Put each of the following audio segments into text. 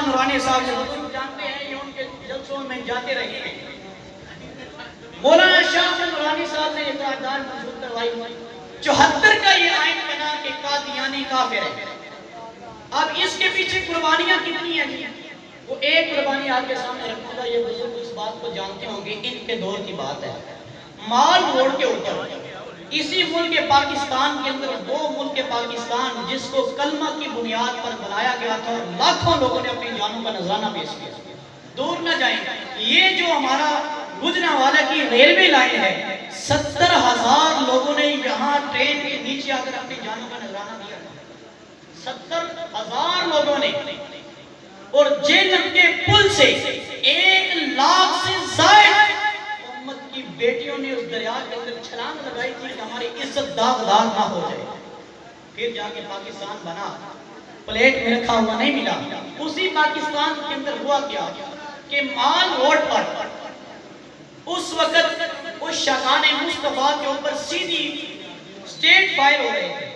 نورانی صاحب سے جانتے ہیں، یہ ان کے جلسوں میں جاتے رہے ہیں۔ مولانا شاہ نورانی صاحب نے یہ قرارداد منظور کروائی 74 کا یہ آئین بنا کہ قادیانی کافر ہے۔ اب اس کے پیچھے قربانیاں کتنی ہیں؟ وہ ایک قربانی آپ کے سامنے رکھوں گا، یہ بزرگ اس بات کو جانتے ہوں گے، ان کے دور کی بات ہے۔ مال روڈ کے اوپر اسی ملک پاکستان کے اندر، وہ ملک پاکستان جس کو کلمہ کی بنیاد پر بنایا گیا تھا، لاکھوں لوگوں نے اپنی جانوں کا نذرانہ پیش کیا۔ دور نہ جائیں، یہ جو ہمارا گجرانوالہ کی ریلوے لائن ہے، 70,000 لوگوں نے یہاں ٹرین کے نیچے آ کر اپنی جانوں کا نذرانہ دیا تھا۔ 70,000 لوگوں نے، اور جہلم کے پل سے 1 لاکھ سے زائد امت کی بیٹیوں نے اس دریا کے اندر چھلانگ لگائی تھی کہ ہماری عزت داغدار نہ ہو جائے۔ پھر جا کے پاکستان بنا، پلیٹ میں رکھا ہوا نہیں ملا۔ اسی پاکستان کے اندر ہوا کیا کہ مال روڈ پر اس وقت اس شاہان مصطفیٰ کے اوپر سیدھی سٹیٹ فائر ہو رہے تھے،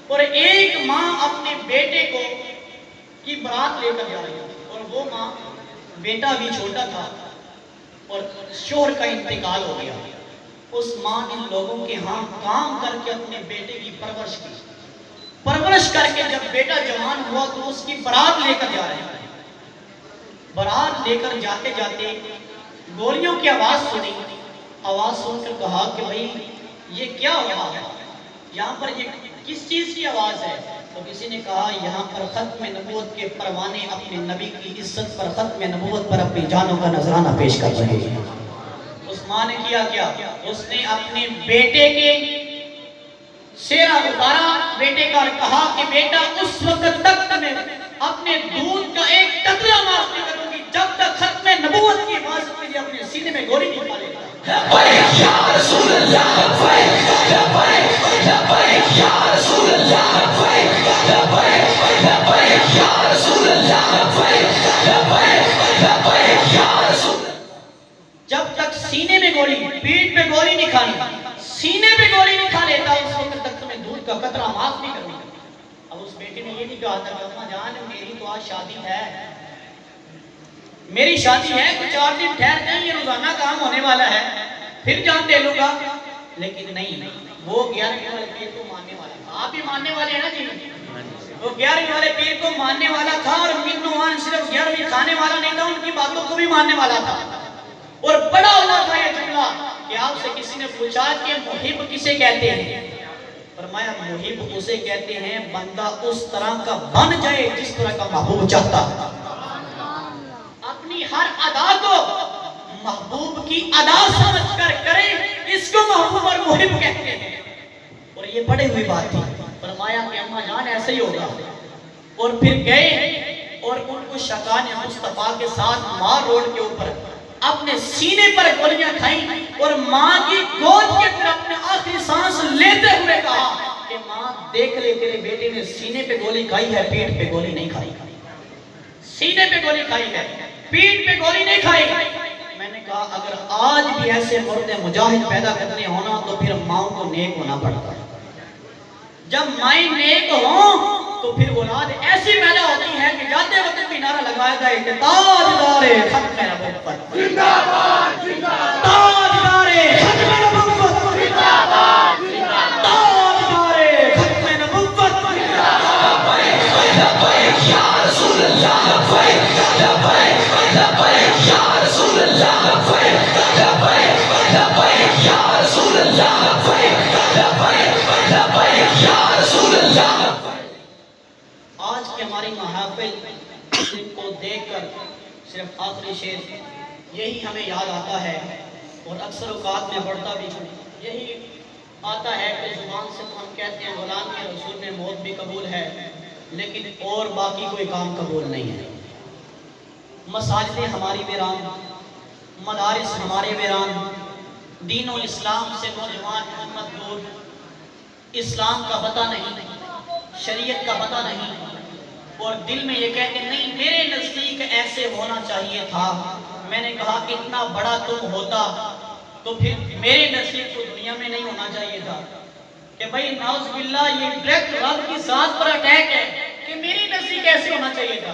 اور ایک ماں اپنے بیٹے کو کی برات لے کر جا رہی تھی، اور وہ ماں، بیٹا بھی چھوٹا تھا اور شوہر کا انتقال ہو گیا۔ اس ماں ان لوگوں کے ہاں کام کر کے اپنے بیٹے کی پرورش کر کے جب بیٹا جوان ہوا تو اس کی برات لے کر جا رہے ہیں۔ برات لے کر جاتے جاتے گولیوں کی آواز سنی، آواز سن کر کہا کہ بھئی یہ کیا ہو رہا ہے یہاں پر، یہ کس چیز کی آواز ہے؟ تو کسی نے کہا یہاں پر ختم نبوت کے پروانے اپنے نبی کی عزت پر، ختم نبوت پر اپنی جانوں کا نذرانہ پیش کر رہے ہیں۔ اس ماں نے کیا کیا؟ اس نے اپنے بیٹے کے سیرہ اتارا بیٹے کا، اور کہا کہ بیٹا اس وقت تک میں اپنے دودھ کا ایک قطرہ معاف نہیں کروں گی جب تک ختم نبوت کی حفاظت کے لیے اپنے سینے میں گولی نہیں ڈالے گا۔ لبیک یا رسول اللہ، لبیک لبیک لبیک یا رسول اللہ، لبیک لبیک لبیک یا رسول اللہ، لبیک لبیک لبیک یا رسول اللہ۔ جب تک سینے میں گولی، پیٹھ پہ گولی نہیں کھانی، سینے پہ گولی نہیں کھا لیتا، اس وقت تک تمہیں دودھ کا قطرہ معاف نہیں کرنا۔ اب اس بیٹے نے یہ نہیں کہا تھا کہ اماں جان میری تو آج شادی ہے، میری شادی ہے، کچھ 4 دن ٹھہر جائیں، یہ روزانہ کام ہونے والا ہے، پھر جان دے لوں گا۔ لیکن نہیں، وہ 11ویں والے پیر کو ماننے والا تھا۔ آپ بھی ماننے والے ہیں نا جی؟ وہ 11ویں والے پیر کو ماننے والا تھا، اور منوان صرف 11ویں کھانے والا نہیں تھا، ان کی باتوں کو بھی ماننے والا تھا۔ اور بڑا ہونا تھا یہ جملہ کہ آپ سے کسی نے پوچھا کہ محب کسے کہتے ہیں؟ فرمایا محب اسے کہتے ہیں بندہ اس طرح کا بن جائے جس طرح کا محبوب چاہتا ہے، اپنی ہر ادا کو محبوب کی ادا سمجھ کر کرے، اس کو محبوب اور محب کہتے ہیں۔ اور یہ پڑھی ہوئی بات تھی۔ فرمایا کہ اماں جان ایسے ہی ہوگا، اور پھر گئے اور ان کو شاہان مصطفیٰ کے ساتھ مار روڈ کے اوپر اپنے سینے پر گولیاں کھائیں، اور ماں کی گود کے اندر اپنے آخری سانس لیتے ہوئے کہا کہ ماں دیکھ لے تیرے بیٹے نے سینے پہ گولی کھائی ہے، پیٹ پہ گولی نہیں کھائی۔ سینے پہ گولی کھائی ہے، پیٹ پہ گولی نہیں کھائی۔ میں نے کہا اگر آج بھی ایسے مرد مجاہد پیدا کرنے ہونا تو پھر ماؤں کو نیک ہونا پڑتا ہے۔ جب مائیں نیک ہوں تو پھر اولاد ایسی پیدا ہوتی ہے کہ جاتے وقت بھی نعرہ لگایا جائے کہ تاجدار ختم نبوت، زندہ باد زندہ باد، تاجدار ختم نبوت، زندہ باد زندہ باد، تاجدار ختم نبوت، زندہ باد۔ لبیک یا رسول اللہ، لبیک لبیک لبیک یا رسول اللہ، لبیک لبیک لبیک یا رسول اللہ، لبیک لبیک لبیک یا رسول اللہ۔ آج کی ہماری محافل کو دیکھ کر صرف آخری شعر یہی ہمیں یاد آتا ہے، اور اکثر اوقات میں پڑھتا بھی یہی آتا ہے کہ زبان سے تو ہم کہتے ہیں غلام کے رسول میں موت بھی قبول ہے، لیکن اور باقی کوئی کام قبول نہیں ہے۔ مساجدیں ہماری ویران، مدارس ہمارے ویران، دین و اسلام سے نوجوان امت دور، اسلام کا پتہ نہیں، شریعت کا پتہ نہیں، اور دل میں یہ کہتے نہیں میرے نزدیک ایسے ہونا چاہیے تھا۔ میں نے کہا اتنا بڑا تم ہوتا تو پھر میرے نزدیک تو دنیا میں نہیں ہونا چاہیے تھا، کہ بھئی نعوذ باللہ یہ ڈائریکٹ رب کی ذات پر اٹیک ہے کہ میری نزدیک ایسے ہونا چاہیے تھا۔